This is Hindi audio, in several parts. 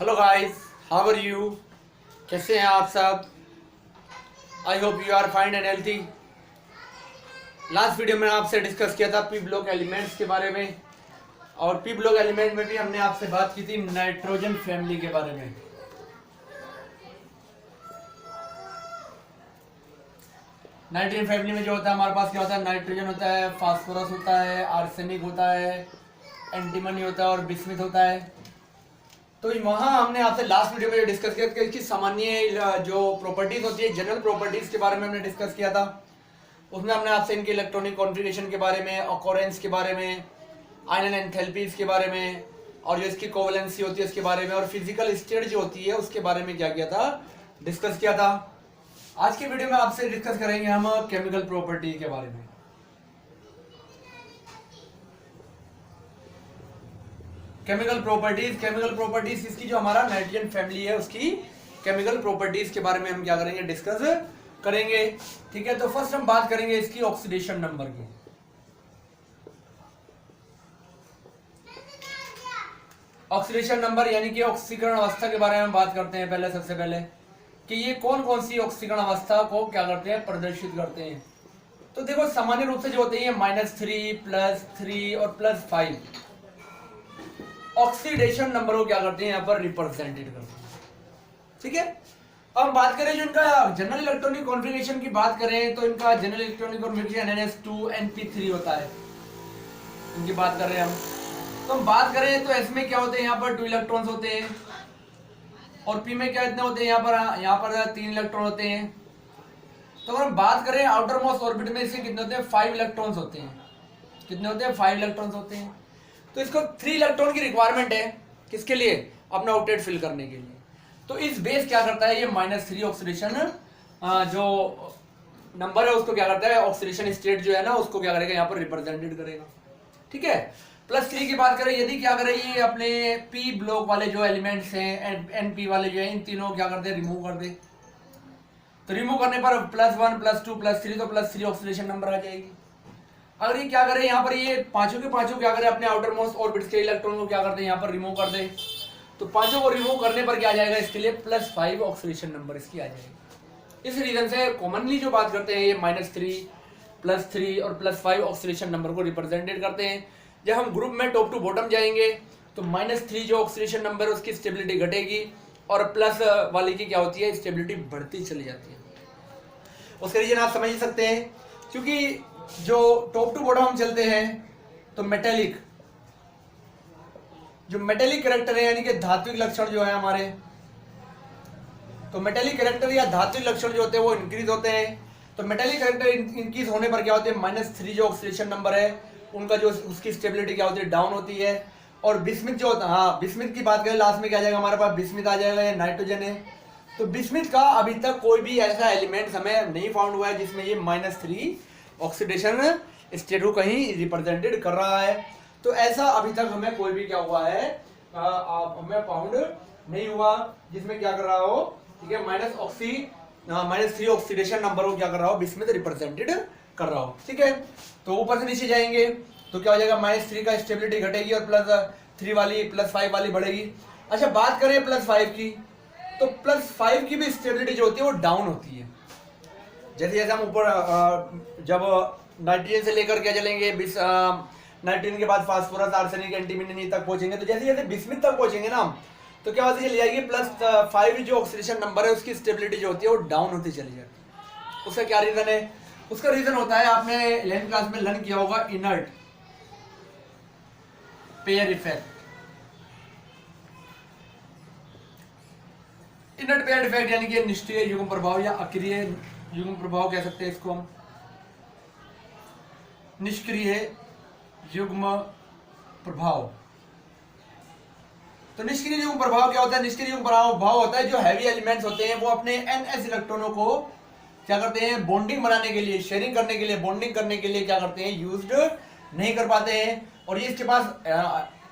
Hello guys, how are you? कैसे हैं आप सब? I hope you are fine and healthy. Last video में आपसे डिस्कस किया था पी ब्लॉक एलिमेंट्स के बारे में, और पी ब्लॉक एलिमेंट में भी हमने आपसे बात की थी नाइट्रोजन फैमिली के बारे में। नाइट्रोजन फैमिली में जो होता है हमारे पास क्या होता है, नाइट्रोजन होता है, फास्फोरस होता है, आर्सेनिक होता है, एंटीमनी होता है और बिस्मिथ होता है। तो वहाँ हमने आपसे लास्ट वीडियो में जो डिस्कस किया कि इसकी सामान्य जो प्रॉपर्टीज होती है, जनरल प्रॉपर्टीज के बारे में हमने डिस्कस किया था। उसमें हमने आपसे इनके इलेक्ट्रॉनिक कॉन्फ़िगरेशन के बारे में, ऑकरेंस के बारे में, आयनन एंथैल्पीज के बारे में, और जो इसकी कोवलेंसी होती है उसके बारे में, और फिजिकल स्टेट जो होती है उसके बारे में क्या किया था, डिस्कस किया था। आज के वीडियो में आपसे डिस्कस करेंगे हम केमिकल प्रॉपर्टी के बारे में। केमिकल प्रॉपर्टीज इसकी जो हमारा नाइट्रोजन फैमिली है उसकी केमिकल प्रॉपर्टीज के बारे में हम क्या करेंगे, डिस्कस करेंगे। ठीक है, तो फर्स्ट हम बात करेंगे इसकी ऑक्सीडेशन नंबर की। ऑक्सीडेशन नंबर यानी कि ऑक्सीकरण अवस्था के बारे में बात करते हैं पहले, सबसे पहले कि ये कौन कौन सी ऑक्सीकरण अवस्था को क्या करते हैं, प्रदर्शित करते हैं। तो देखो, सामान्य रूप से जो होते हैं -3, +3 और +5 ऑक्सीडेशन नंबर को क्या करते हैं, यहाँ पर रिप्रेजेंटेड करते हैं। ठीक है, अब हम बात करें जो इनका जनरल इलेक्ट्रॉनिक कॉन्फ़िगरेशन की बात करें तो इनका जनरल इलेक्ट्रॉनिक कॉन्फ़िगरेशन NH2 होता है। इनकी बात कर रहे हैं हम, तो हम बात करें तो S में क्या होते हैं, यहाँ पर 2 इलेक्ट्रॉन्स होते हैं, और P में क्या इतने होते हैं, यहाँ पर 3 इलेक्ट्रॉन होते हैं। तो अगर हम बात करें आउटर मोस्ट ऑर्बिट में इसके कितने होते हैं, 5 इलेक्ट्रॉन्स होते हैं। कितने होते हैं, 5 इलेक्ट्रॉन्स होते हैं। तो इसको 3 इलेक्ट्रॉन की रिक्वायरमेंट है, किसके लिए, अपना ऑक्टेट फिल करने के लिए। तो इस बेस क्या करता है, ये -3 ऑक्सीडेशन जो नंबर है उसको क्या करता है, ऑक्सीडेशन स्टेट जो है ना उसको क्या करेगा, यहाँ पर रिप्रेजेंटेड करेगा। ठीक है, +3 की बात करें, यदि क्या करें ये अपने पी ब्लॉक वाले जो एलिमेंट्स हैं, NP वाले जो है, इन तीनों क्या करते हैं, रिमूव कर दे। तो रिमूव करने पर +1 +2 +3, तो +3 ऑक्सीडेशन नंबर आ जाएगी। अगर ये क्या करे, यहाँ पर ये पांचों के पांचों क्या करे, अपने आउटर मोस्ट ऑर्बिट्स के इलेक्ट्रॉन को क्या करते हैं, यहाँ पर रिमूव कर दे। तो पांचों को रिमूव करने पर क्या आ जाएगा, इसके लिए +5 ऑक्सीडेशन नंबर इसकी आ जाएगी। इस रीजन से कॉमनली जो बात करते हैं ये -3, +3 और +5 ऑक्सीडेशन नंबर को रिप्रेजेंटेड करते हैं। जब हम ग्रुप में टॉप टू बॉटम जाएंगे तो -3 जो ऑक्सीडेशन नंबर है उसकी स्टेबिलिटी घटेगी, और प्लस वाली की क्या होती है, स्टेबिलिटी बढ़ती चली जाती है। उसका रीजन आप समझ ही सकते हैं, क्योंकि जो टॉप टू बॉटम हम चलते हैं तो मेटेलिक कैरेक्टर है, यानी कि धात्विक लक्षण जो है हमारे, तो मेटेलिक कैरेक्टर या धात्विक लक्षण जो होते हैं वो इंक्रीज होते हैं। तो मेटेलिक कैरेक्टर इंक्रीज होने पर क्या होते हैं, -3 जो ऑक्सीडेशन नंबर है उनका जो उसकी स्टेबिलिटी क्या होती है, डाउन होती है। और बिस्मिथ जो होता है, हाँ बिस्मिथ की बात करें, लास्ट में क्या आ जाएगा हमारे पास, बिस्मिथ आ जाएगा, या नाइट्रोजन है। तो बिस्मिथ का अभी तक कोई भी ऐसा एलिमेंट हमें नहीं फाउंड हुआ है जिसमें ये -3 ऑक्सीडेशन स्टेट को कहीं रिप्रेजेंटेड कर रहा है। तो ऐसा अभी तक हमें कोई भी क्या हुआ है, हमें फाउंड नहीं हुआ जिसमें क्या कर रहा हो, ठीक है, -3 ऑक्सीडेशन नंबर को क्या कर रहा हो, बिस्मिथ रिप्रेजेंटेड कर रहा हो। ठीक है, तो ऊपर से नीचे जाएंगे तो क्या हो जाएगा, -3 का स्टेबिलिटी घटेगी और +3 वाली, +5 वाली बढ़ेगी। अच्छा, बात करें +5 की, तो +5 की भी स्टेबिलिटी जो होती है वो डाउन होती है। जैसे जैसे हम ऊपर जब नाइट्रोजन से लेकर क्या चलेंगे, नाइट्रोजन के बाद फास्फोरस, आर्सेनिक, एंटीमनी तक पहुंचेंगे, तो जैसे जैसे बिस्मिथ तक पहुंचेंगे ना, तो क्या होती चली जाएगी, +5 जो ऑक्सीडेशन नंबर है उसकी स्टेबिलिटी जो होती है वो डाउन होती चली जाती है। उसका क्या रीजन है, उसका रीजन होता है, आपने 11th क्लास में लर्न किया होगा, inert pair effect. Inert pair effect यानी कि निष्क्रिय युग्म प्रभाव या अक्रिय युग्म प्रभाव कह सकते हैं इसको हम, निष्क्रिय युग्म प्रभाव। तो निष्क्रिय युग्म प्रभाव क्या होता है, निष्क्रिय युग्म प्रभाव होता है जो हैवी एलिमेंट्स होते हैं वो अपने NS इलेक्ट्रॉनों को क्या करते हैं, बॉन्डिंग बनाने के लिए, शेयरिंग करने के लिए, बॉन्डिंग करने के लिए क्या करते हैं, यूज्ड नहीं कर पाते हैं। और ये इसके पास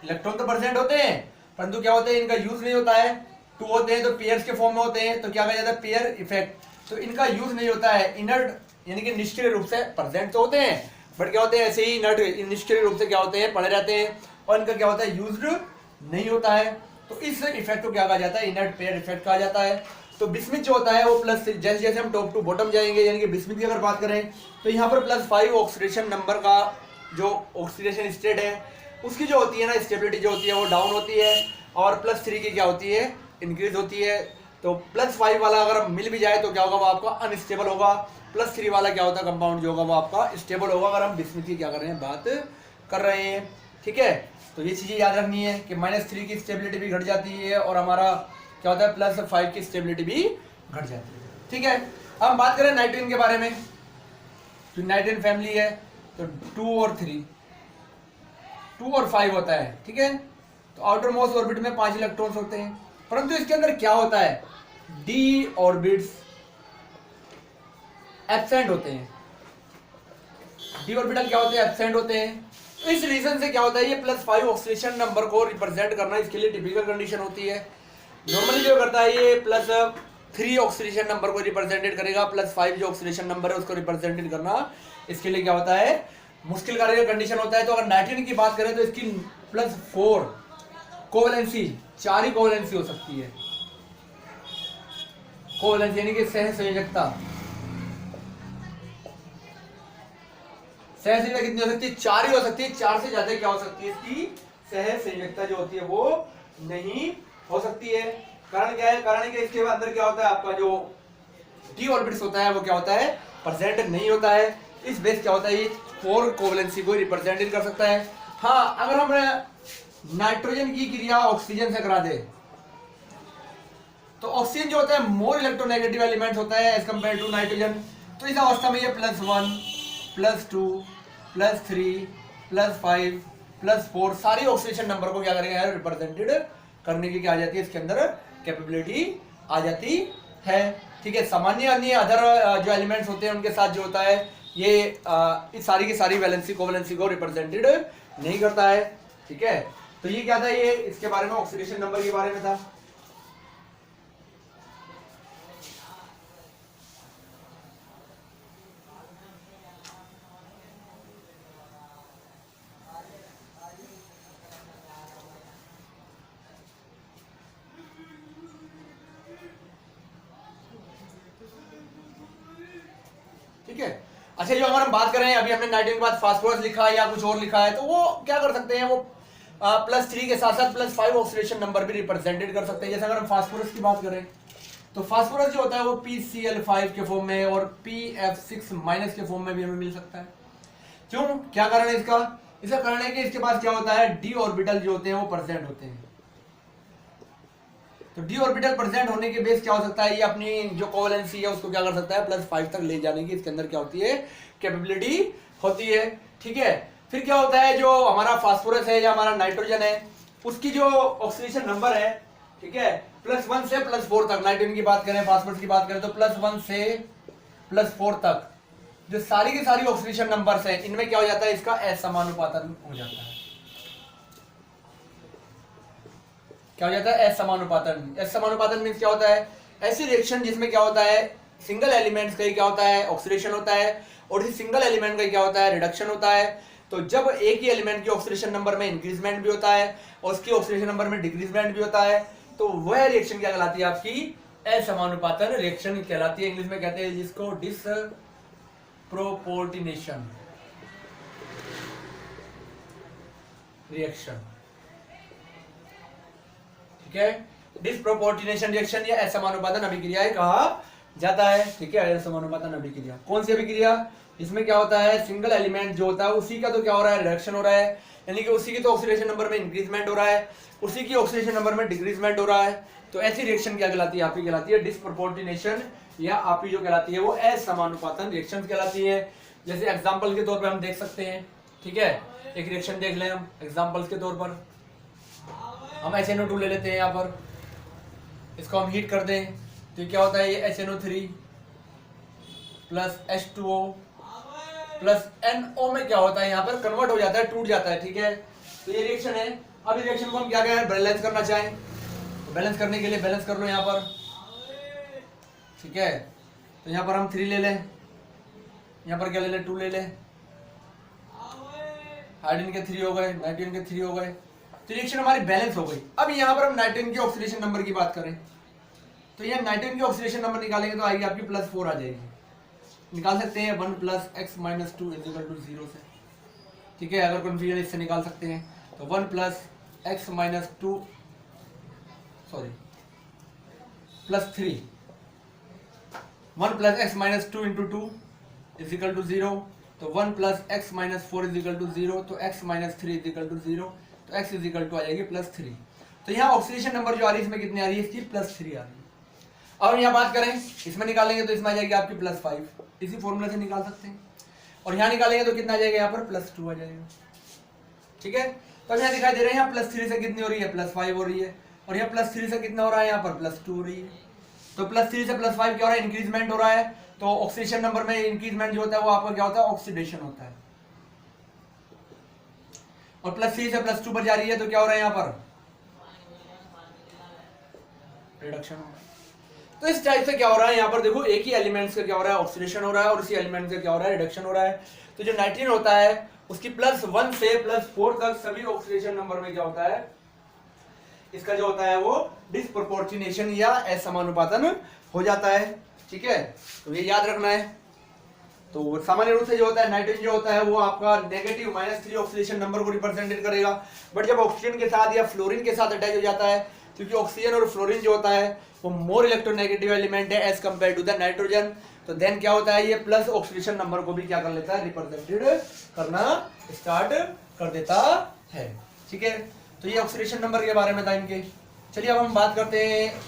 इलेक्ट्रॉन तो प्रेजेंट होते हैं परंतु क्या होते हैं, इनका यूज नहीं होता है। 2 होते हैं तो पेयर्स के फॉर्म में होते हैं, तो क्या कहा जाता है, पेयर इफेक्ट। तो इनका यूज नहीं होता है, इनर्ट यानी कि निष्क्रिय रूप से प्रेजेंट तो होते हैं बट क्या होते हैं, ऐसे ही निष्क्रिय रूप से क्या होते हैं, पड़े रहते हैं, और इनका क्या होता है, यूज्ड नहीं होता है। तो इस इफेक्ट को क्या कहा जाता है, इनर्ट पेयर इफेक्ट कहा जाता है। तो बिस्मिथ जो होता है वो प्लस, जैसे जैसे हम टॉप टू बॉटम जाएंगे, यानी कि बिस्मिथ की अगर बात करें तो यहाँ पर +5 ऑक्सीडेशन नंबर का जो ऑक्सीडेशन स्टेट है उसकी जो होती है ना स्टेबिलिटी जो होती है वो डाउन होती है, और +3 की क्या होती है, इंक्रीज होती है। तो +5 वाला अगर मिल भी जाए तो क्या होगा, वो आपका अनस्टेबल होगा। +3 वाला क्या होता है, कंपाउंड जो होगा वो आपका स्टेबल होगा, अगर हम बिस्मिथ की क्या कर रहे हैं, बात कर रहे हैं। ठीक है, तो ये चीजें याद रखनी है कि -3 की स्टेबिलिटी भी घट जाती है, और हमारा क्या होता है +5 की स्टेबिलिटी भी घट जाती है। ठीक है, अब हम बात करें नाइट्रोजन के बारे में। तो नाइट्रोजन फैमिली है तो 2 और 3, 2 और 5 होता है। ठीक है, तो आउटर मोस्ट ऑर्बिट में 5 इलेक्ट्रॉन्स होते हैं, परंतु इसके अंदर क्या होता है, डी ऑर्बिट्स एब्सेंट होते हैं। डी ऑर्बिटल क्या होते हैं, एब्सेंट होते हैं। तो इस रीजन से क्या होता है, ये +5 ऑक्सीडेशन नंबर को रिप्रेजेंट करना इसके लिए टिपिकल कंडीशन होती है। नॉर्मली जो करता है ये +3 ऑक्सीडेशन नंबर को रिप्रेजेंटेड करेगा, +5 जो ऑक्सीडेशन नंबर है उसको रिप्रेजेंटेड करना इसके लिए क्या होता है, मुश्किल कार्य का कंडीशन होता है। तो अगर नाइट्रोजन की बात करें तो इसकी +4 कोवैलेंसी, 4 ही कोवैलेंसी हो सकती है। कोवैलेंसी यानी कि सह संयोजकता, सह संयोजकता कितनी हो सकती है, 4 ही हो सकती है। 4 से ज्यादा क्या हो सकती है, इसकी सह संयोजकता जो होती है वो नहीं हो सकती है। कारण क्या है, कारण है कि इसके अंदर क्या होता है, आपका जो डी ऑर्बिट्स होता है वो क्या होता है, प्रेजेंट नहीं होता है। इस बेस क्या होता है, ये 4 कोवैलेंसी को रिप्रेजेंट कर सकता है। हाँ, अगर हम नाइट्रोजन की क्रिया ऑक्सीजन से करा दे तो ऑक्सीजन जो होता है मोर इलेक्ट्रोनेगेटिव एलिमेंट होता है एज कंपेयर टू नाइट्रोजन। तो इस अवस्था में ये +1 +2 +3 +5 +4 सारी ऑक्सीडेशन नंबर को क्या करेगा, रिप्रेजेंटेड करने की क्या आ जाती है, इसके अंदर कैपेबिलिटी आ जाती है। ठीक है, सामान्य अन्य अदर जो एलिमेंट्स होते हैं उनके साथ जो होता है ये इस सारी की सारी वैलेंसी कोवैलेंसी को रिप्रेजेंटेड नहीं करता है। ठीक है, तो ये क्या था, ये इसके बारे में ऑक्सीडेशन नंबर के बारे में था। ठीक है, अच्छा जो अगर हम बात करें, अभी हमने नाइट्रोजन के बाद फास्फोरस लिखा है या कुछ और लिखा है, तो वो क्या कर सकते हैं, वो +3 के साथ साथ +5 ऑक्सीडेशन नंबर भी रिप्रेजेंटेड कर सकते हैं। जैसे अगर हम फास्फोरस की बात करें तो फास्फोरस जो होता है वो PCl5 के फॉर्म में और PF6- के फॉर्म में भी हमें मिल सकता है। क्यों, क्या कारण है इसका, इसका कारण है कि इसके पास क्या होता है, डी ऑर्बिटल जो होते हैं वो प्रेजेंट होते हैं। तो डी ऑर्बिटल प्रेजेंट होने के बेस क्या हो सकता है, ये अपनी जो कोवैलेंसी है उसको क्या कर सकता है, +5 तक ले जाने की इसके अंदर क्या होती है, कैपेबिलिटी होती है। ठीक है, फिर क्या होता है, जो हमारा फास्फोरस है या हमारा नाइट्रोजन है उसकी जो ऑक्सीडेशन नंबर है, ठीक है, +1 से +4 तक, नाइट्रोजन की बात करें फास्फोरस की बात करें तो +1 से +4 तक जो सारी की सारी ऑक्सीडेशन नंबर्स हैं इनमें क्या हो जाता है, इसका असमानुपातन हो जाता है। क्या हो जाता है, असमानुपातन। असमानुपातन मींस क्या होता है, ऐसी रिएक्शन जिसमें क्या होता है, सिंगल एलिमेंट्स का क्या होता है, ऑक्सीडेशन होता है, और इसी सिंगल एलिमेंट का क्या होता है, रिडक्शन होता है। तो जब एक ही एलिमेंट की ऑक्सीडेशन नंबर में इंक्रीजमेंट भी होता है और उसकी ऑक्सीडेशन नंबर में डिक्रीजमेंट भी होता है, तो वह रिएक्शन क्या कहलाती है, आपकी असमानुपातन रिएक्शन कहलाती है। इंग्लिश में कहते हैं जिसको डिसप्रोपोर्टिनेशन रिएक्शन। ठीक है, डिसप्रोपोर्टिनेशन रिएक्शन या असमानुपातन अभिक्रिया कहा जाता है। ठीक है, असमानुपातन अभिक्रिया कौन सी अभिक्रिया, इसमें क्या होता है, सिंगल एलिमेंट जो होता है उसी का तो क्या हो रहा है, रिडक्शन हो रहा है, यानी कि उसी की तो ऑक्सीडेशन नंबर में इंक्रीजमेंट हो रहा है, उसी की ऑक्सीडेशन नंबर में डिक्रीजमेंट हो रहा है। तो ऐसी रिएक्शन क्या कहलाती है, आपकी कहलाती है डिसप्रोपोर्टिनेशन, या आपकी जो कहलाती है वो असमानुपातन रिएक्शन कहलाती है। जैसे एग्जाम्पल के तौर पर हम देख सकते हैं। ठीक है, एक रिएक्शन देख लें हम एग्जाम्पल्स के तौर पर, हम HNO2 ले लेते हैं, यहाँ पर इसको हम हीट कर दें तो क्या होता है, ये HNO3 + H2O + NO में क्या होता है, यहाँ पर कन्वर्ट हो जाता है, टूट जाता है। ठीक है, तो ये रिएक्शन है। अब इस रिएक्शन को हम क्या करें, बैलेंस करना चाहें तो बैलेंस करने के लिए बैलेंस कर लो यहाँ पर। ठीक है, तो यहाँ पर हम 3 ले लें, यहाँ पर क्या ले लें, 2 ले लें, हाइड्रोजन के 3 हो गए, नाइट्रोजन के 3 हो गए। तो रिएक्शन हमारी बैलेंस हो गई। अब यहाँ पर हम नाइट्रोजन के ऑक्सीडेशन नंबर की बात करें तो यहाँ नाइट्रोजन की ऑक्सीडेशन नंबर निकालेंगे तो आएगी आपकी +4 आ जाएगी। निकाल सकते हैं 1 + x - 2 = 0 से, ठीक है। अगर कन्फ्यूजन इससे निकाल सकते हैं तो 1 + x - 2 सॉरी +3 1 + x - 2 × 2 = 0। तो 1 + x - 4 = 0। तो x - 3 = 0। तो x = आ जाएगी +3। तो यहाँ ऑक्सीडेशन नंबर जो आ रही है इसमें कितनी आ रही है, इसकी +3 आ रही है। अब हम यहाँ बात करें इसमें निकालेंगे तो इसमें आ जाएगी आपकी +5, इसी फॉर्मूला से निकाल सकते हैं। और यहाँ निकालेंगे तो कितना आ जाएगा, यहाँ पर +2 आ जाएगा, ठीक है। तो अब यहाँ दिखाई दे रहे हैं यहाँ +3 से कितनी हो रही है, +5 हो रही है। और यहाँ +3 से कितना हो रहा है, यहाँ पर +2 हो रही है। तो +3 से +5 क्या हो रहा है, इंक्रीजमेंट हो रहा है। तो ऑक्सीडेशन नंबर में इंक्रीजमेंट जो होता है वो आपका क्या होता है, ऑक्सीडेशन होता है। और +3 से +2 पर जा रही है तो क्या हो रहा है, यहाँ पर रिडक्शन हो रहा है। तो इस टाइप से क्या हो रहा है, यहाँ पर देखो एक ही एलिमेंट्स का क्या हो रहा है, ऑक्सीडेशन हो रहा है, और उसी एलिमेंट से क्या हो रहा है, रिडक्शन हो रहा है। तो जो नाइट्रोजन होता है उसकी +1 से +4 तक सभी ऑक्सीडेशन नंबर में क्या होता है, इसका जो होता है वो डिस्प्रोपोर्शनेशन या असमानुपातन हो जाता है, ठीक है। तो ये याद रखना है। तो सामान्य रूप से जो होता है नाइट्रोजन जो होता है वो आपका नेगेटिव -3 ऑक्सीडेशन नंबर को रिप्रेजेंट करेगा। बट जब ऑक्सीजन के साथ या फ्लोरीन के साथ अटैच हो जाता है, क्योंकि ऑक्सीजन और फ्लोरीन जो होता है वो मोर इलेक्ट्रोनेगेटिव एलिमेंट है as compare to the nitrogen, तो देन क्या होता है, ये प्लस ऑक्सीडेशन नंबर को भी क्या कर लेता है, रिप्रेजेंटेड करना स्टार्ट कर देता है, ठीक है। तो ये ऑक्सीडेशन नंबर के बारे में था इनके। चलिए अब हम बात करते हैं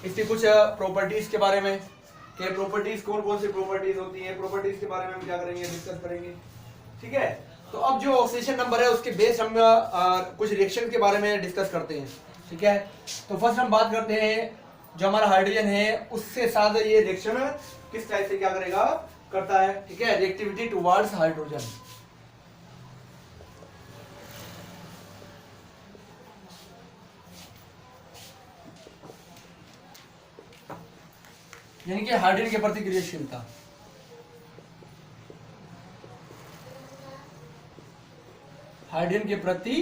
इसकी कुछ प्रॉपर्टीज के बारे में, कि प्रॉपर्टीज कौन कौन सी प्रॉपर्टीज होती हैं, प्रॉपर्टीज के बारे में हम क्या करेंगे, डिस्कस करेंगे, ठीक है। तो अब जो ऑक्सीडेशन नंबर है उसके बेस हम कुछ रिएक्शन के बारे में डिस्कस करते हैं, ठीक है। तो फर्स्ट हम बात करते हैं जो हमारा हाइड्रोजन है उससे साथ ये रिएक्शन किस टाइप से क्या करेगा, करता है, ठीक है। Reactivity towards hydrogen. यानी कि हाइड्रोजन के प्रति क्रियाशीलता, हाइड्रोजन के प्रति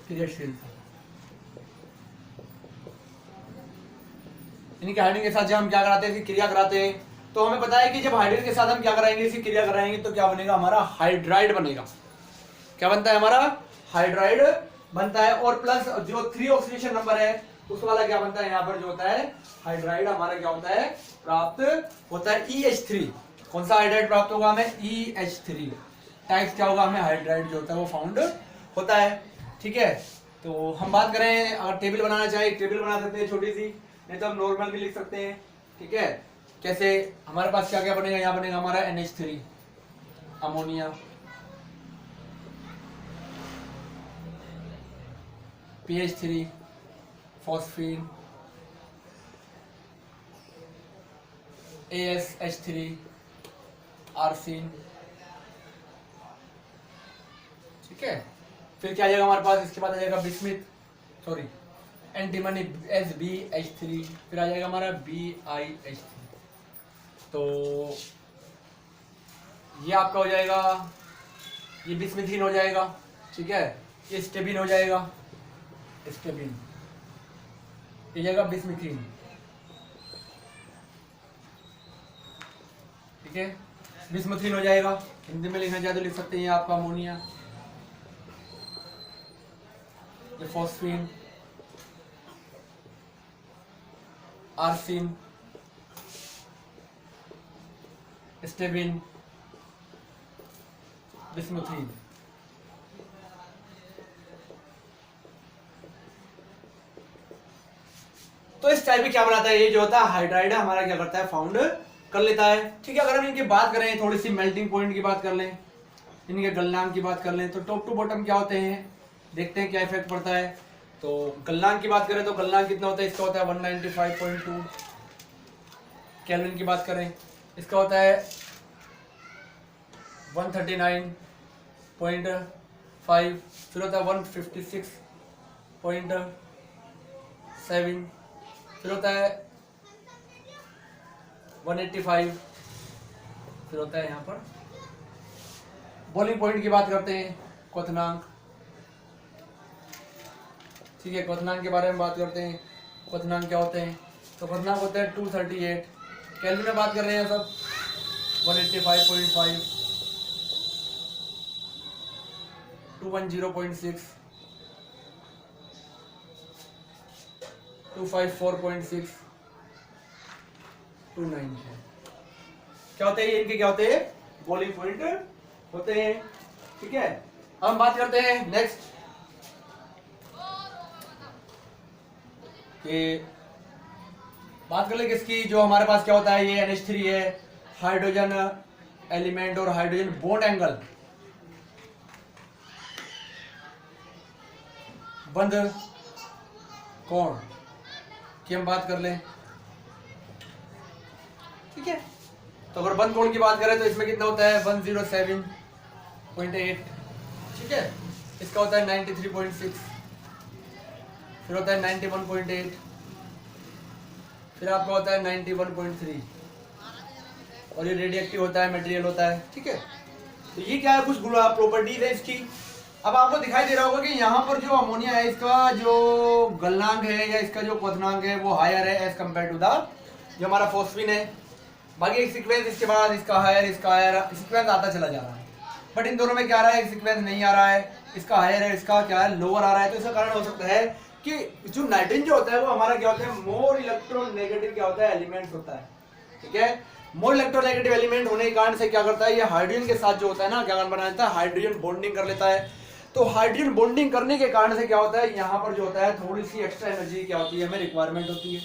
क्रियाशीलता, यानी कि हाइड्रोजन के साथ जब हम क्या कराते हैं, इसकी क्रिया कराते हैं, तो हमें पता है कि जब हाइड्रोजन के साथ हम क्या कराएंगे, इसकी क्रिया कराएंगे तो क्या बनेगा, हमारा हाइड्राइड बनेगा। क्या बनता है, हमारा हाइड्राइड बनता है। और प्लस जो 3 ऑक्सीडेशन नंबर है उस वाला क्या बनता है, यहाँ पर जो होता है हाइड्राइड हमारा क्या होता है, प्राप्त होता है EH3। कौन सा हाइड्राइड प्राप्त होगा हमें, EH3 टाइप क्या होगा हमें, हाइड्राइड जो होता है वो फाउंड होता है, ठीक है। तो हम बात करें, अगर टेबल बनाना चाहे टेबल बना सकते हैं छोटी सी, नहीं तो हम नॉर्मल भी लिख सकते हैं, ठीक है। कैसे, हमारे पास क्या क्या बनेगा, यहाँ बनेगा हमारा NH3 ammonia, PH3 phosphine, ASH3 arsine, ठीक है। फिर क्या आ जाएगा हमारे पास, इसके बाद आ जाएगा बिस्मिथ, सॉरी एंटीमनी SbH3, फिर आ जाएगा हमारा BiH3। तो ये आपका हो जाएगा, ये बिस्मिथीन हो जाएगा, ठीक है। ये स्टेबिन हो जाएगा, स्टेबिन, ये जाएगा बिस्मिथीन, ठीक है। बिस्मिथीन हो जाएगा, हिंदी में लिखना चाहे तो लिख सकते हैं आपका अमोनिया, ये फॉस्फीन, आर्सिन, स्टेबिन, बिस्मुथीन। तो इस टाइप में क्या बनाता है, ये जो होता है हाइड्राइड हमारा क्या करता है, फाउंड कर लेता है, ठीक है। अगर हम इनकी बात करें, थोड़ी सी मेल्टिंग पॉइंट की बात कर लें, इनके गलनांक की बात कर लें, तो टॉप टू बॉटम क्या होते हैं, देखते हैं क्या इफेक्ट पड़ता है। तो गलनांक की बात करें तो गलनांक कितना होता है, इसका होता है 195.2। केल्विन की बात करें, इसका होता है 139.5, फिर होता है 156.7, फिर होता है 185, फिर होता है यहाँ पर बॉइलिंग पॉइंट की बात करते हैं, क्वथनांक ठीक है, क्वथनांक के बारे में बात करते हैं। क्वथनांक क्या होते हैं? तो क्वथनांक होते हैं 238। केल्विन में बात कर रहे हैं सब 185.5, 210.6, 254.6, 290। क्या होते हैं ये? इनके क्या होते हैं? बॉइलिंग पॉइंट होते हैं। ठीक है, अब हम बात करते हैं नेक्स्ट कि बात कर ले किसकी, जो हमारे पास क्या होता है, ये NH3 है, हाइड्रोजन एलिमेंट और हाइड्रोजन बॉन्ड एंगल बंद कोण की हम बात कर लें। ठीक है, तो अगर बंद कोण की बात करें तो इसमें कितना होता है? 107.8। ठीक है, इसका होता है 93.6, फिर होता है 91.8, फिर आपका होता है 91.3, और ये रेडियोएक्टिव होता है, मटेरियल होता है। ठीक है, तो ये क्या है? कुछ प्रॉपर्टीज है इसकी। अब आपको दिखाई दे रहा होगा कि यहाँ पर जो अमोनिया है, इसका जो गलनांक है या इसका जो क्वथनांक है वो हायर है एज कम्पेयर टू द जो हमारा फॉस्फिन है। बाकी एक सीक्वेंस इसके बाद इसका हायर सीक्वेंस आता चला जा रहा है, बट इन दोनों में क्या आ रहा है? एक सीक्वेंस नहीं आ रहा है, इसका हायर है, इसका क्या है? लोअर आ रहा है। तो इसका कारण हो सकता है कि जो नाइट्रोजन जो होता है वो हमारा क्या होता है? मोर इलेक्ट्रोनेगेटिव क्या होता है? एलिमेंट होता है। ठीक है, मोर इलेक्ट्रोनेगेटिव एलिमेंट होने के कारण से क्या करता है? ये हाइड्रोजन के साथ जो होता है ना, क्या बना लेता है? हाइड्रोजन बॉन्डिंग कर लेता है। तो हाइड्रोजन बॉन्डिंग करने के कारण से क्या होता है? यहाँ पर जो होता है थोड़ी सी एक्स्ट्रा एनर्जी क्या होती है? हमें रिक्वायरमेंट होती है।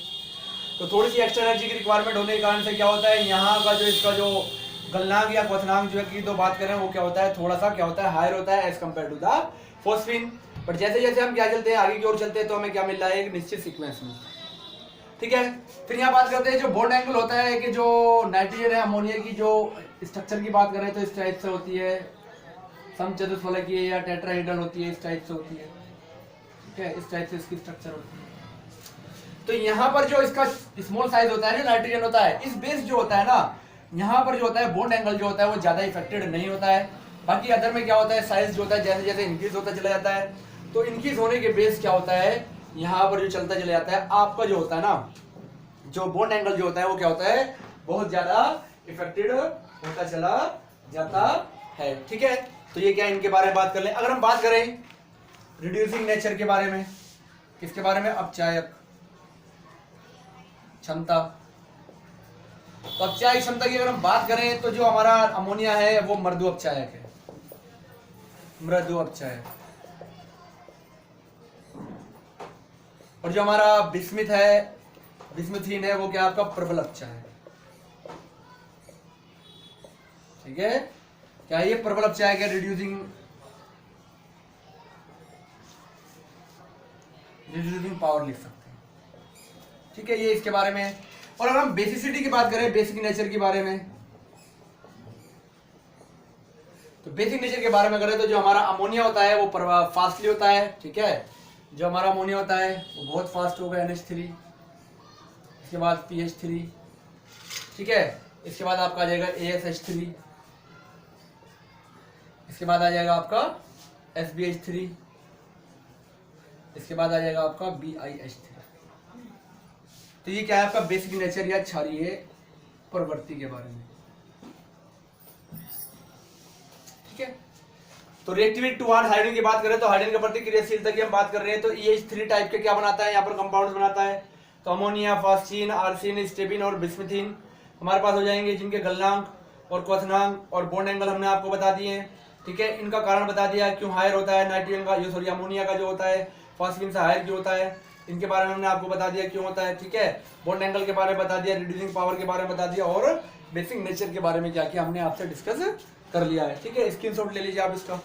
तो थोड़ी सी एक्स्ट्रा एनर्जी की रिक्वायरमेंट होने के कारण से क्या होता है? यहाँ का जो इसका जो गलनांक या क्वथनांक जो है की तो बात करें वो क्या होता है? थोड़ा सा क्या होता है? हायर होता है as compare to the phosphine. But जैसे जैसे हम क्या चलते हैं आगे की ओर चलते हैं तो हमें क्या मिल रहा है? एक निश्चित सीक्वेंस में। ठीक है, फिर यहाँ बात करते हैं जो बॉन्ड एंगल होता है कि जो नाइट्रोजन है अमोनिया की जो स्ट्रक्चर की बात करें तो इस टाइप से होती है, समचतुष्फलकीय या टेट्राहेड्रल होती है, इस टाइप से होती है। ठीक है, इस टाइप से इसकी स्ट्रक्चर होती है। तो यहाँ पर जो इसका स्मॉल साइज होता है जो नाइट्रोजन होता है, इस बेस जो होता है ना, यहाँ पर जो होता है बॉन्ड एंगल जो होता है वो ज्यादा इफेक्टेड नहीं होता है। बाकी अदर में क्या होता है? साइज जो होता है जैसे जैसे इंक्रीज होता चला जाता है, तो इंक्रीज होने के बेस क्या होता है? यहाँ पर जो चलता चला जाता है आपका जो होता है ना, जो बॉन्ड एंगल जो होता है वो क्या होता है? बहुत ज्यादा इफेक्टेड होता चला जाता है। ठीक है, तो ये क्या इनके बारे में बात कर ले। अगर हम बात करें रिड्यूसिंग नेचर के बारे में, किसके बारे में? अपचायक क्षमता। तो अपचायक क्षमता की अगर हम बात करें तो जो हमारा अमोनिया है वो मृदु अपचायक है, मृदु अपचायक। और जो हमारा बिस्मिथ है, बिस्मिथीन है, वो क्या आपका? प्रबल अपचायक। ठीक है, क्या ये प्रबल अपचायक है? रिड्यूसिंग पावर लिख सकते हैं। ठीक है, ये इसके बारे में है। और अगर हम बेसिसिटी की बात करें, बेसिक नेचर के बारे में, तो बेसिक नेचर के बारे में करें तो जो हमारा अमोनिया होता है वो फास्टली होता है। ठीक है, जो हमारा अमोनिया होता है वो बहुत फास्ट होगा, NH3, इसके बाद PH3। ठीक है, इसके बाद आपका आ जाएगा ASH3, इसके बाद आ जाएगा आपका SBH3, इसके बाद आ जाएगा आपका BiH3। तो ये क्या है आपका बेसिक नेचर या क्षारीय प्रवृत्ति के बारे में। ठीक है, तो रिएक्टिविटी टू हाइड्रोजन की बात करें तो हाइड्रोजन के प्रति क्रियाशीलता की हम बात कर रहे हैं तो EH3 टाइप के क्या बनाता है? यहाँ पर कंपाउंड्स बनाता है। तो अमोनिया, फास्टीन, आर्सिन, स्टेबिन और बिस्मिथीन हमारे पास हो जाएंगे, जिनके गलनांक और क्वथनांक और बॉन्ड एंगल हमने आपको बता दिए हैं। ठीक है, इनका कारण बता दिया क्यों हायर होता है नाइट्रोजन का, सॉरी अमोनिया का जो होता है फास्फिन से हायर क्यों होता है, इनके बारे में हमने आपको बता दिया क्यों होता है। ठीक है, बॉन्ड एंगल के बारे में बता दिया, रिड्यूसिंग पावर के बारे में बता दिया, और बेसिक नेचर के बारे में क्या किया हमने आपसे डिस्कस कर लिया है। ठीक है, स्क्रीनशॉट ले लीजिए आप इसका।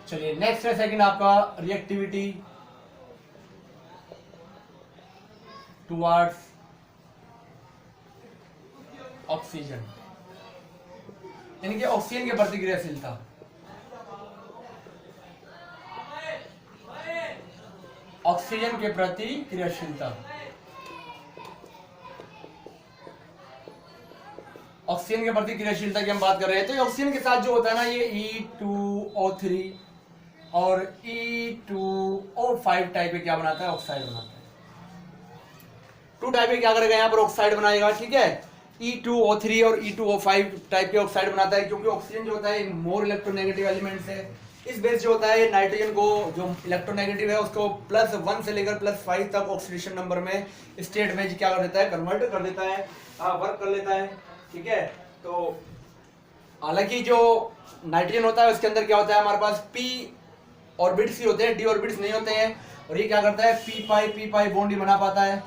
चलिए नेक्स्ट है सेकंड आपका रिएक्टिविटी टुवर्ड्स ऑक्सीजन, यानी कि ऑक्सीजन की प्रतिक्रियाशीलता। ऑक्सीजन के प्रति क्रियाशीलता, ऑक्सीजन के प्रति क्रियाशीलता की हम बात कर रहे हैं। तो ये ऑक्सीजन के साथ जो होता है ना, ये E2O3 और E2O5 टाइप के क्या बनाता है, ऑक्साइड बनाता है। 2 टाइप के क्या करेगा यहाँ पर, ऑक्साइड बनाएगा, ठीक है। E2O3 और E2O5 टाइप के ऑक्साइड बनाता है, क्योंकि ऑक्सीजन जो होता है मोर इलेक्ट्रोनेगेटिव एलिमेंट्स है। इस बेस जो होता है नाइट्रोजन को, जो इलेक्ट्रोनेगेटिव है, उसको +1 से लेकर +5 तक ऑक्सीडेशन नंबर में, स्टेट में क्या कर देता है, कन्वर्ट कर देता है, वर्क कर लेता है, ठीक है। तो हालांकि जो नाइट्रोजन होता है उसके अंदर क्या होता है, हमारे पास p ऑर्बिट्स ही होते हैं, d ऑर्बिट्स नहीं होते हैं। और ये क्या करता है, p पाई बॉन्ड ही बना पाता है।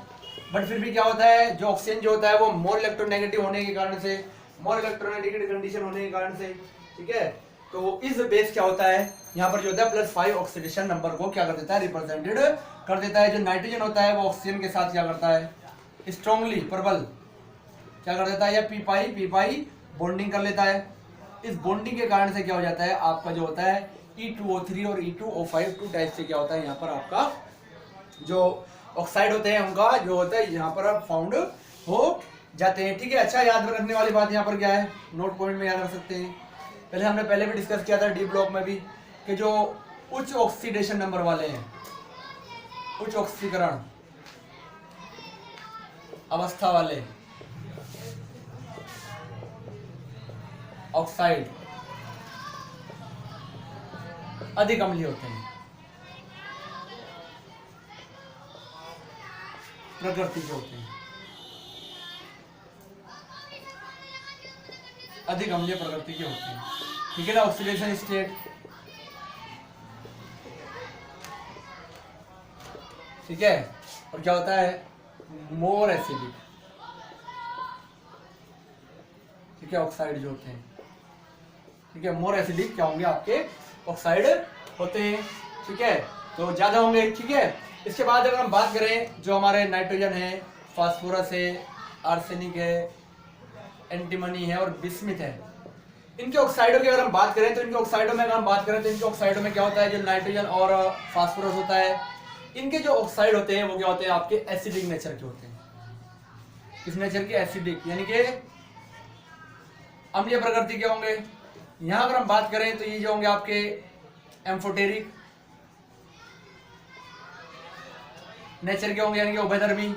बट फिर भी क्या होता है, जो ऑक्सीजन जो होता है वो मोर इलेक्ट्रोनेगेटिव होने के कारण से, मोर इलेक्ट्रोनेगेटिव कंडीशन होने के कारण से, ठीक है। तो इस बेस क्या होता है, यहाँ पर जो होता है +5 ऑक्सीडेशन नंबर को क्या कर देता है, रिप्रेजेंटेड कर देता है। जो नाइट्रोजन होता है वो ऑक्सीजन के साथ क्या करता है, स्ट्रॉन्गली, प्रबल क्या कर देता है, या पी पाई बॉन्डिंग कर लेता है। इस बॉन्डिंग के कारण से क्या हो जाता है, आपका जो होता है E2O3 और E2O5 2 टाइप से क्या होता है, यहाँ पर आपका जो ऑक्साइड होते हैं उनका जो होता है यहाँ पर फाउंड हो जाते हैं, ठीक है। अच्छा, याद रखने वाली बात यहाँ पर क्या है, नोट पॉइंट में याद रख सकते हैं। हमने पहले भी डिस्कस किया था डी ब्लॉक में भी, कि जो उच्च ऑक्सीडेशन नंबर वाले हैं, उच्च ऑक्सीकरण अवस्था वाले ऑक्साइड अधिक अम्लीय होते हैं, प्रकृति के होते हैं, अधिक अम्लीय प्रकृति के होते हैं, ठीक है ना। ऑक्सीडेशन स्टेट, ठीक है। और क्या होता है, मोर एसिडिक, ठीक है, ऑक्साइड जो होते हैं, ठीक है, मोर एसिडिक क्या होंगे, आपके ऑक्साइड होते हैं, ठीक है। तो ज्यादा होंगे, ठीक है। इसके बाद अगर हम बात करें, जो हमारे नाइट्रोजन है, फास्फोरस है, आर्सेनिक है, एंटीमनी है और बिस्मिथ है, इनके ऑक्साइडों की अगर हम बात करें, तो इनके ऑक्साइडों में अगर हम बात करें, तो इनके ऑक्साइडों में क्या होता है, जो नाइट्रोजन और फास्फोरस होता है, इनके जो ऑक्साइड होते हैं वो क्या होते हैं, आपके एसिडिक नेचर के होते हैं। किस नेचर के, एसिडिक, यानी कि अम्लीय प्रकृति के होंगे। यहां अगर हम बात करें तो ये जो होंगे आपके एम्फोटेरिक नेचर के होंगे, यानी कि उभयधर्मी।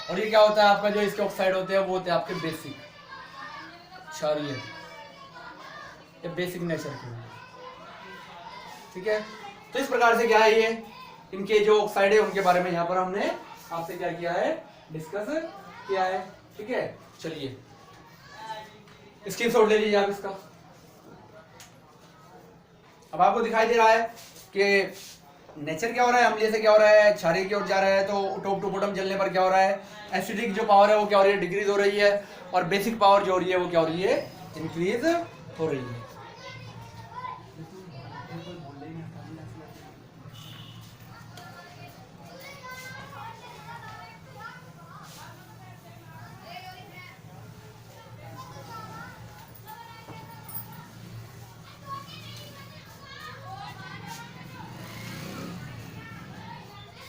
और ये क्या होता है आपका, जो इसके ऑक्साइड होते हैं वो होते हैं आपके बेसिक, क्षारीय, ये बेसिक नेचर के होंगे, ठीक है। तो इस प्रकार से क्या है, ये इनके जो ऑक्साइड है उनके बारे में यहाँ पर हमने आपसे क्या किया है, डिस्कस किया है, ठीक है। चलिए स्क्रीनशॉट ले लीजिए आप इसका। अब आपको दिखाई दे रहा है कि नेचर क्या हो रहा है, अम्लीय से क्या हो रहा है, क्षारीय की ओर जा रहा है, तो टॉप टू बॉटम जलने पर क्या हो रहा है, एसिडिक जो पावर है वो क्या हो रही है, डिक्रीज हो रही है, और बेसिक पावर जो हो रही है वो क्या हो रही है, इंक्रीज हो रही है।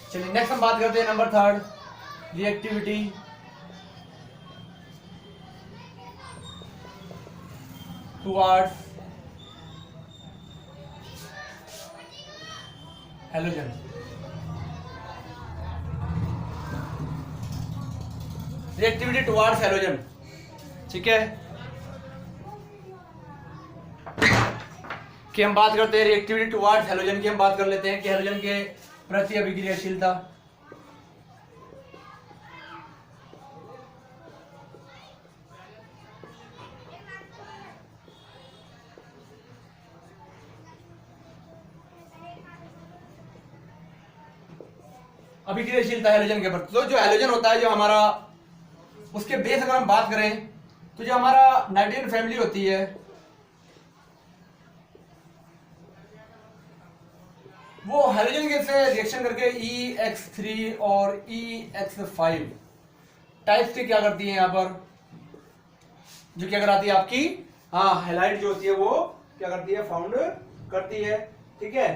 चलिए नेक्स्ट हम बात करते हैं number 3, reactivity towards halogen. Reactivity towards halogen, ठीक है। कि हम बात करते हैं रिएक्टिविटी टुवर्ड्स हैलोजन की, हम बात कर लेते हैं कि हैलोजन के प्रति अभिक्रियाशीलता। अभिक्रियाशीलता हैलोजन के प्रति, तो जो हैलोजन होता है, जो हमारा उसके बेस अगर हम बात करें, तो जो हमारा नाइट्रोजन फैमिली होती है वो हैलोजन के से रिएक्शन करके EX3 और EX5 टाइप से क्या करती है यहाँ पर, जो क्या कराती है आपकी, हाँ हैलाइड जो होती है वो क्या करती है, फाउंड करती है। ठीक है,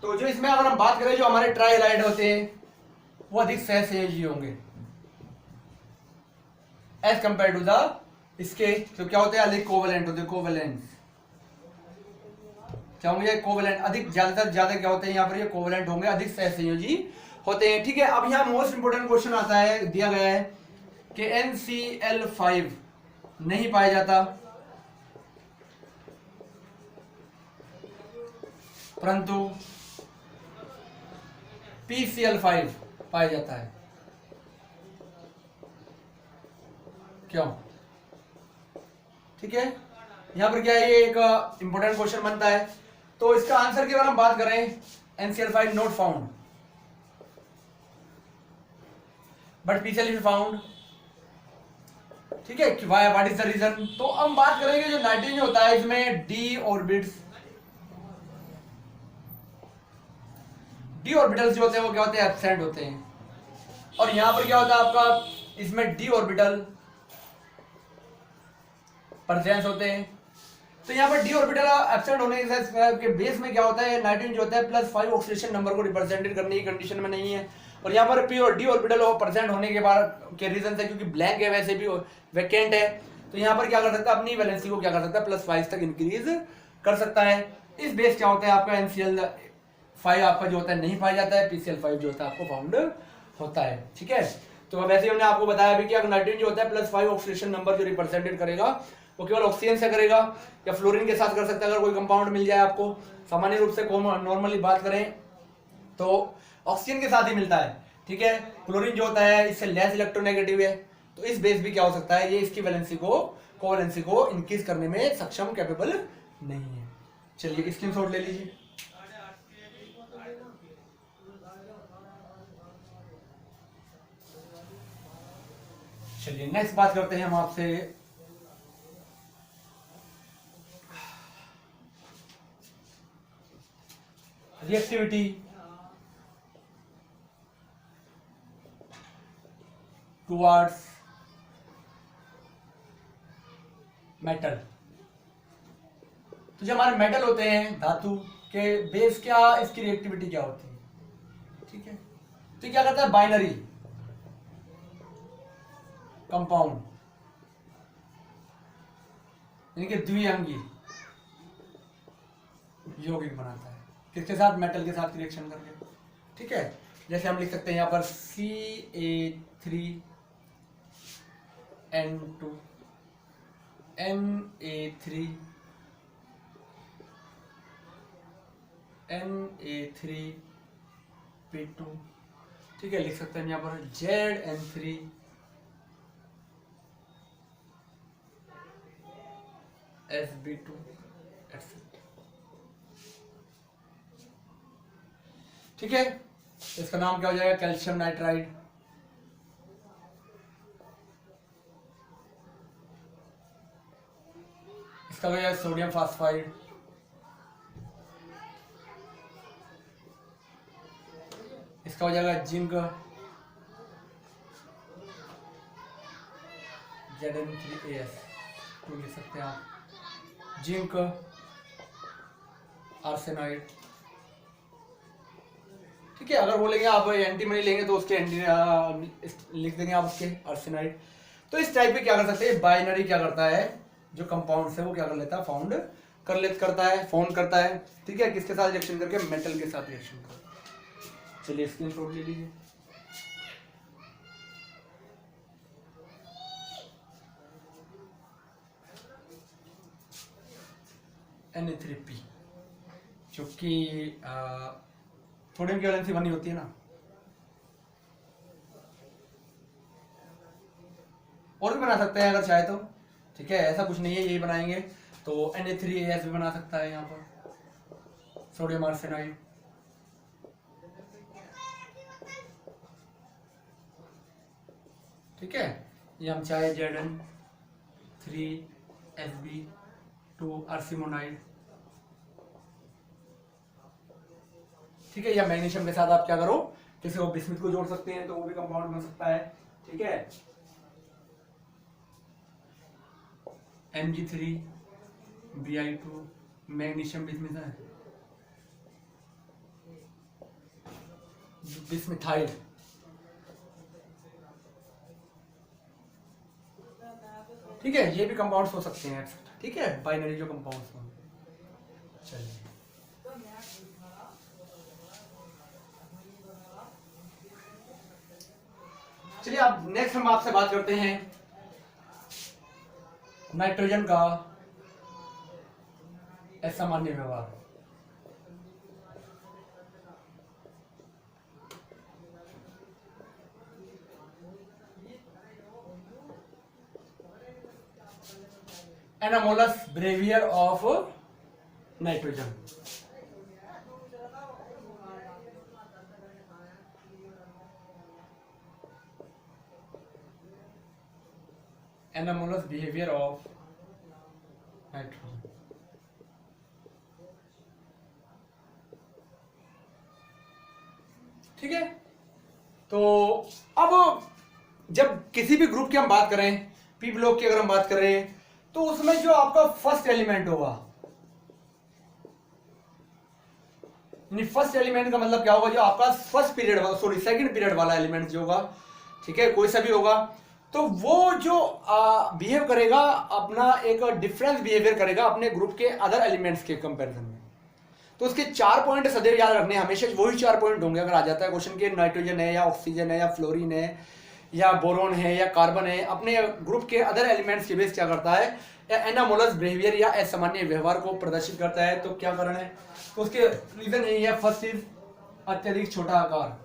तो जो इसमें अगर हम बात करें जो हमारे ट्राई हैलाइड होते हैं वो अधिक सहसंयोजी होंगे एज कंपेयर टू द इसके, तो क्या होते हैं अधिक कोवेलेंट होते हैं, कोवेलेंट क्या होंगे, कोवेलेंट अधिक, ज्यादातर ज्यादा क्या होते हैं यहाँ पर, ये कोवेलेंट होंगे, अधिक सहसंयोजी होते हैं। ठीक है, अब यहाँ मोस्ट इंपोर्टेंट क्वेश्चन आता है, दिया गया है कि NCl5 नहीं पाया जाता परंतु PCl5 पाया जाता है, क्यों? ठीक है, यहां पर क्या है, ये एक इंपॉर्टेंट क्वेश्चन बनता है। तो इसका आंसर की अगर हम बात करें, NCl5 not found but PCl found. ठीक है, व्हाट इज द रीजन? तो हम बात करेंगे जो नाइट्रोजन होता है इसमें डी ऑर्बिटल्स जो होते हैं वो क्या होते हैं, एब्सेंट होते हैं, और यहां पर क्या होता है आपका, इसमें डी ऑर्बिटल प्रेजेंस होते हैं। तो यहाँ पर डी ऑर्बिटल एब्सेंट होने के बेस में क्या होता है, नाइट्रोजन जो होता है +5 ऑक्सीडेशन नंबर को रिप्रेजेंटेड करने की कंडीशन में नहीं है, और यहाँ पर पी और डी ऑर्बिटल प्रेजेंट होने के बाद के रीजन से, क्योंकि ब्लैंक है वैसे भी वैकेंट है, तो यहाँ पर क्या कर सकता है, अपनी वैलेंसी को क्या कर सकता है, +5 तक इंक्रीज कर सकता है। इस बेस क्या होता है आपका, NCl5 आपका जो होता है नहीं पाया जाता है, PCl5 जो होता है आपको फाउंड होता है। ठीक है, तो वैसे हमने आपको बताया भी कि अगर नाइट्रोजन जो होता है +5 ऑक्सीडेशन नंबर जो रिप्रेजेंटेड करेगा वो केवल ऑक्सीजन से करेगा या फ्लोरीन के साथ कर सकता है, अगर कोई कंपाउंड मिल जाए आपको। सामान्य रूप से नॉर्मली बात करें तो ऑक्सीजन के साथ ही मिलता है। ठीक है, क्लोरीन जो होता है इससे लेस इलेक्ट्रोनेगेटिव है, तो इस बेस भी क्या हो सकता है, ये इसकी वैलेंसी को, कोवैलेंसी को इंक्रीज करने में सक्षम, कैपेबल नहीं है। चलिए स्क्रीनशॉट ले लीजिए। चलिए नेक्स्ट बात करते हैं हम आपसे रिएक्टिविटी टुवर्ड्स मेटल। तो जो हमारे मेटल होते हैं, धातु के बेस, क्या इसकी रिएक्टिविटी क्या होती है? ठीक है, तो क्या करता है, बाइनरी कंपाउंड यानी कि द्विअंगी यौगिक बनाता है, किसके साथ, मेटल के साथ रिएक्शन करके। ठीक है, जैसे हम लिख सकते हैं यहाँ पर CA3N2 Na3P2। ठीक है, लिख सकते हैं यहाँ पर ZN3 SB2 etc। ठीक है, इसका नाम क्या हो जाएगा, कैल्शियम नाइट्राइड। इसका हो जाएगा सोडियम फास्फाइड। इसका हो जाएगा जिंक Zn3As2 लिख सकते हैं आप, जिंक आर्सेनाइड। ठीक है, अगर बोलेंगे आप एंटीमनी लेंगे तो उसके लिख देंगे आप उसके आर्सेनाइड। तो इस टाइप पे क्या कर सकते हैं, बाइनरी क्या करता है, जो कंपाउंड है वो क्या कर लेता है, फाउंड करता है, फॉर्म करता है। ठीक है, किसके साथ रिएक्शन करके, मेटल के साथ रिएक्शन करके। चलिए स्क्रीनशॉट ले लीजिए। Na3P जो कि सोडियम की वैलेंसी 1 ही होती है ना, और भी बना सकते हैं अगर चाहे तो। ठीक है, ऐसा कुछ नहीं है, यही बनाएंगे तो Na3As भी बना सकता है यहाँ पर, सोडियम आर्सेनाइड। ठीक है, ये हम चाहे Zn3Sb2 आर्सिमोनाइड। ठीक है, या मैग्नीशियम के साथ आप क्या करो, किसी को बिस्मिथ को जोड़ सकते हैं तो वो भी कंपाउंड बन सकता है। ठीक है, Mg3 Bi2 मैग्नीशियम बिस्मिथाइल। ठीक है, ये भी कंपाउंड्स हो सकते हैं, ठीक है, बाइनरी जो कंपाउंड्स हों। चलिए चलिए अब नेक्स्ट हम आपसे बात करते हैं नाइट्रोजन का असामान्य व्यवहार। Anomalous behaviour of nitrogen. Anomalous behaviour of nitrogen. ठीक है, तो अब जब किसी भी ग्रुप की हम बात करें, पी ब्लॉक की अगर हम बात करें, तो उसमें जो आपका फर्स्ट एलिमेंट होगा, फर्स्ट एलिमेंट का मतलब क्या होगा, जो आपका first period sorry second period वाला एलिमेंट जो होगा, ठीक है, कोई सा भी होगा, तो वो जो बिहेव करेगा अपना एक डिफरेंस बिहेवियर करेगा अपने ग्रुप के अदर एलिमेंट्स के कंपैरिजन में। तो उसके 4 पॉइंट सदैव याद रखने, हमेशा वही 4 पॉइंट होंगे। अगर आ जाता है क्वेश्चन के नाइट्रोजन है या ऑक्सीजन है या फ्लोरीन है या बोरोन है या कार्बन है, अपने ग्रुप के अदर एलिमेंट्स के बेस क्या करता है, एनामोलस बिहेवियर या असामान्य व्यवहार को प्रदर्शित करता है। तो क्या कारण है, तो उसके रीजन यही है, फर्स्ट इज अत्यधिक छोटा आकार,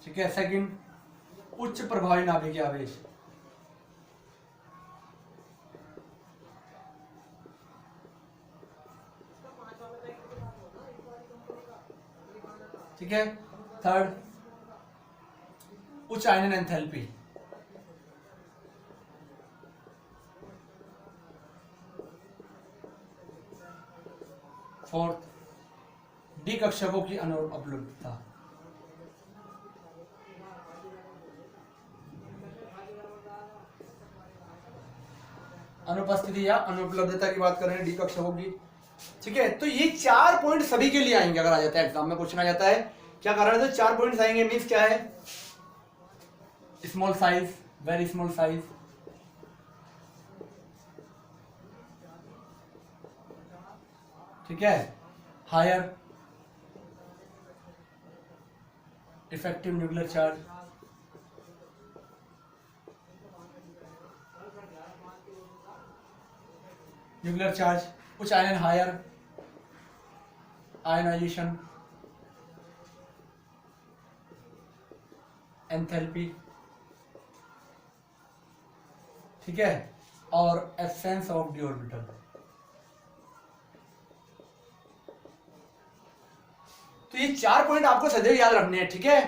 ठीक है, सेकंड उच्च प्रभावी नाभिकीय आवेश, ठीक है, थर्ड उच्च आयनन एंथैल्पी, फोर्थ डी कक्षकों की अनुपलब्धता। अनुपस्थिति या अनुपलब्धता की बात कर रहे हैं डी कक्षकों की, ठीक है। तो ये 4 पॉइंट सभी के लिए आएंगे, अगर आ जाता है एग्जाम में क्वेश्चन आ जाता है क्या कारण है, तो 4 पॉइंट्स आएंगे। मींस क्या है, small size, very small size, ठीक है, higher effective nuclear charge, nuclear charge, उच्च आयन, हायर आयनाइजेशन एंथैल्पी, ठीक है, और एब्सेंस ऑफ डी ऑर्बिटल। तो ये 4 पॉइंट आपको सदैव याद रखने हैं, ठीक है।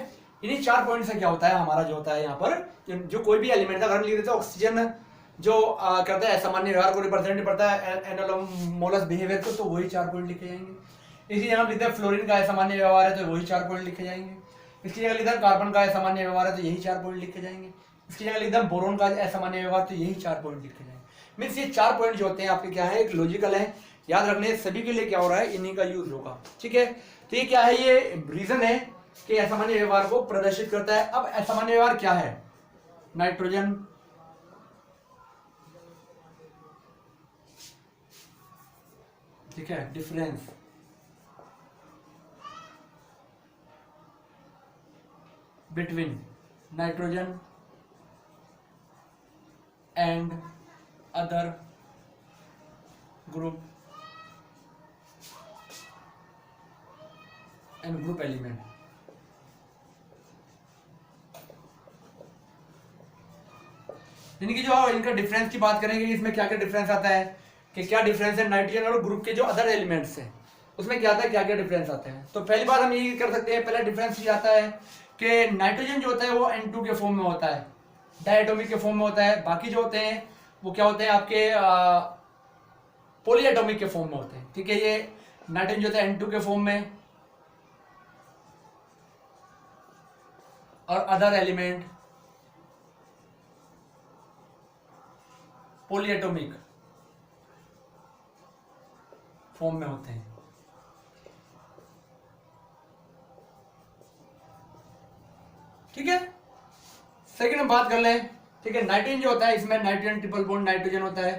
इन्हीं 4 पॉइंट से क्या होता है, हमारा जो होता है यहाँ पर जो कोई भी एलिमेंट अगर हम लिख देते हैं ऑक्सीजन जो करता है सामान्य व्यवहार को रिप्रेजेंट करता है एनामोलस बिहेवियर को, तो वही 4 पॉइंट लिखे जाएंगे। इसी जगह लिखते हैं फ्लोरीन का सामान्य व्यवहार है, तो वही 4 पॉइंट लिखे जाएंगे। इसकी जगह लिखते हैं कार्बन का सामान्य व्यवहार है, तो यही 4 पॉइंट लिखे जाएंगे। इसकी जगह लिखते हैं बोरोन का असामान्य व्यवहार, तो यही 4 पॉइंट लिखे जाएंगे। मीन्स ये 4 पॉइंट जो होते हैं आपके क्या है, एक लॉजिकल है, याद रखने सभी के लिए क्या हो रहा है, इन्हीं का यूज होगा, ठीक है। तो ये क्या है, ये रीजन है कि असामान्य व्यवहार को प्रदर्शित करता है। अब असामान्य व्यवहार क्या है, नाइट्रोजन ठीक है, difference between nitrogen and other group and group element. यानी कि जो इनका डिफरेंस की बात करेंगे, इसमें क्या क्या डिफरेंस आता है, कि क्या डिफरेंस है नाइट्रोजन और ग्रुप के जो अदर एलिमेंट्स हैं उसमें क्या आता है, क्या क्या डिफरेंस आते हैं। तो पहली बात हम ये कर सकते हैं, पहला डिफरेंस ये आता है कि नाइट्रोजन जो होता है वो N2 के फॉर्म में होता है, डायटोमिक के फॉर्म में होता है। बाकी जो होते हैं वो क्या होते हैं, आपके पॉलीएटॉमिक के फॉर्म में होते हैं, ठीक है। ये नाइट्रोजन जो होता है N2 के फॉर्म में, और अदर एलिमेंट पॉलीएटॉमिक फॉर्म में होते हैं। ठीक है, सेकंड हम बात कर लें। ठीक है, नाइट्रोजन जो होता है इसमें नाइट्रोजन ट्रिपल बॉन्ड नाइट्रोजन होता है,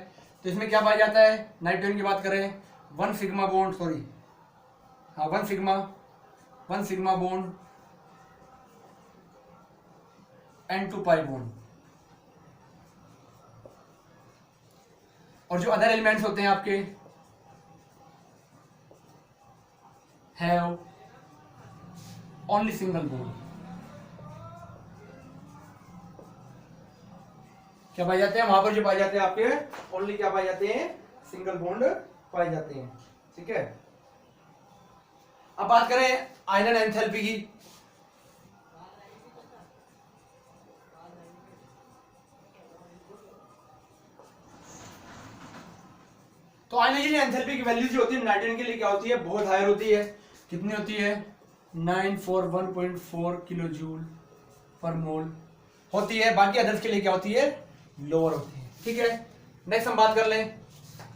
तो इसमें क्या पाया जाता है? नाइट्रोजन की बात करें, one sigma bond and 2 pi bond. और जो अदर एलिमेंट्स होते हैं आपके हैव ओनली सिंगल बॉन्ड। क्या पाए जाते हैं वहां पर? जो पाए जाते हैं आपके ओनली क्या पाए जाते हैं? सिंगल बॉन्ड पाए जाते हैं। ठीक है, अब बात करें आयनन एंथैल्पी की। तो आयनाइजेशन एंथैल्पी की वैल्यू जो होती है नाइट्रोजन के लिए क्या होती है? बहुत हायर होती है। कितनी होती है? 941.4 किलो जूल पर मोल होती है। बाकी अदर्स के लिए क्या होती है? लोअर होती है। ठीक है, नेक्स्ट हम बात कर लें,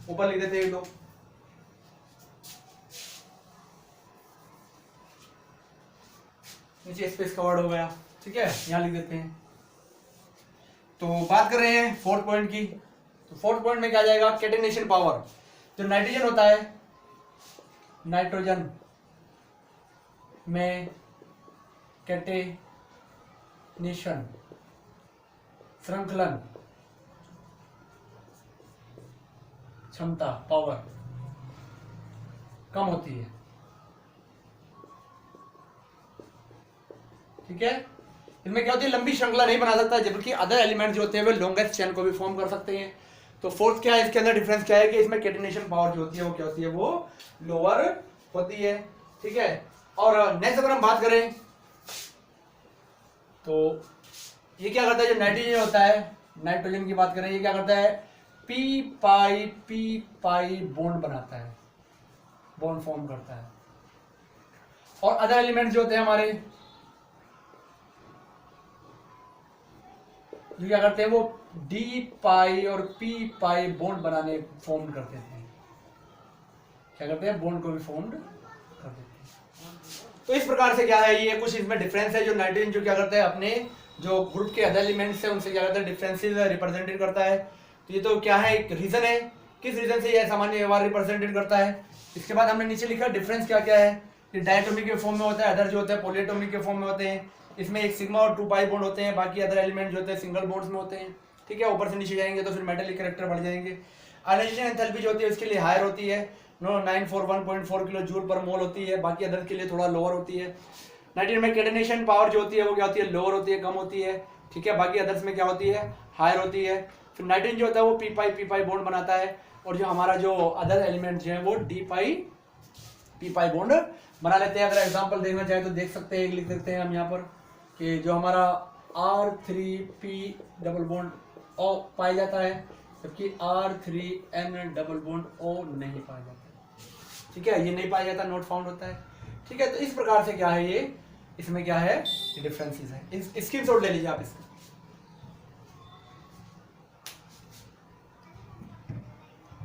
ऊपर लिख देते हैं एक दो। नीचे स्पेस कवर्ड हो गया। ठीक है, यहां लिख देते हैं। तो बात कर रहे हैं फोर्थ पॉइंट की। तो फोर्थ पॉइंट में क्या आ जाएगा? Catenation power. जो नाइट्रोजन होता है, नाइट्रोजन में कैटेनेशन श्रृंखलन क्षमता पावर कम होती है। ठीक है, इनमें क्या होती है? लंबी श्रृंखला नहीं बना सकता, जबकि अदर एलिमेंट जो होते हैं वे लॉन्गेस्ट चेन को भी फॉर्म कर सकते हैं। तो फोर्थ क्या है इसके अंदर डिफरेंस क्या है कि इसमें कैटेनेशन पावर जो होती है वो क्या होती है? वो लोअर होती है। ठीक है, और नेक्स्ट अगर हम बात करें तो ये क्या करता है? जो नाइट्रोजन होता है, नाइट्रोजन की बात करें, ये क्या करता है? पी पाई बॉन्ड बनाता है, बॉन्ड फॉर्म करता है। और अदर एलिमेंट जो होते हैं हमारे, जो क्या करते हैं? वो डी पाई और पी पाई बॉन्ड बनाने फॉर्म कर देते हैं। क्या करते हैं? बॉन्ड को भी फॉर्म कर देते हैं। तो इस प्रकार से क्या है, ये कुछ इसमें डिफरेंस है। जो नाइट्रोजन जो क्या करता है? अपने जो ग्रुप के अदर एलिमेंट्स है उनसे क्या करता है? डिफरेंसेस रिप्रेजेंटेड करता है। तो ये तो क्या है? एक रीजन है, किस रीजन से ये सामान्य व्यवहार रिप्रेजेंटेड करता है। इसके बाद हमने नीचे लिखा डिफरेंस क्या क्या है कि डायटोमिक के फॉर्म में होता है, अदर जो होता है पॉलीएटोमिक के फॉर्म में होते हैं। इसमें एक सिग्मा और 2 पाई बॉन्ड होते हैं, बाकी अदर एलिमेंट जो होते हैं सिंगल बॉन्ड्स में होते हैं। ठीक है, ऊपर से नीचे जाएंगे तो फिर मेटालिक कैरेक्टर बढ़ जाएंगे। आयनाइजेशन एंथैल्पी जो होती है उसके लिए हायर होती है, 941.4 किलो जूल पर मोल होती है, बाकी अदर के लिए थोड़ा लोअर होती है। नाइट्रोजन में कैटेनेशन पावर जो होती है वो क्या होती है? लोअर होती है, कम होती है। ठीक है, बाकी अदर्स में क्या होती है? हायर होती है। फिर नाइट्रोजन जो होता है वो पी पाई बॉन्ड बनाता है, और जो हमारा जो अदर एलिमेंट जो है वो डी पाई पी पाई बॉन्ड बना लेते हैं। अगर एग्जांपल देखना चाहे तो देख सकते हैं, लिख सकते हैं हम यहाँ पर कि जो हमारा R3P डबल बॉन्ड O पाया जाता है, जबकि R3N डबल बॉन्ड O नहीं पाया जाता। ठीक है, ये नहीं पाया जाता, नॉट फाउंड होता है। ठीक है, तो इस प्रकार से क्या है ये, इसमें क्या है? डिफरेंसेस है। स्क्रीनशॉट ले लीजिए आप इसका।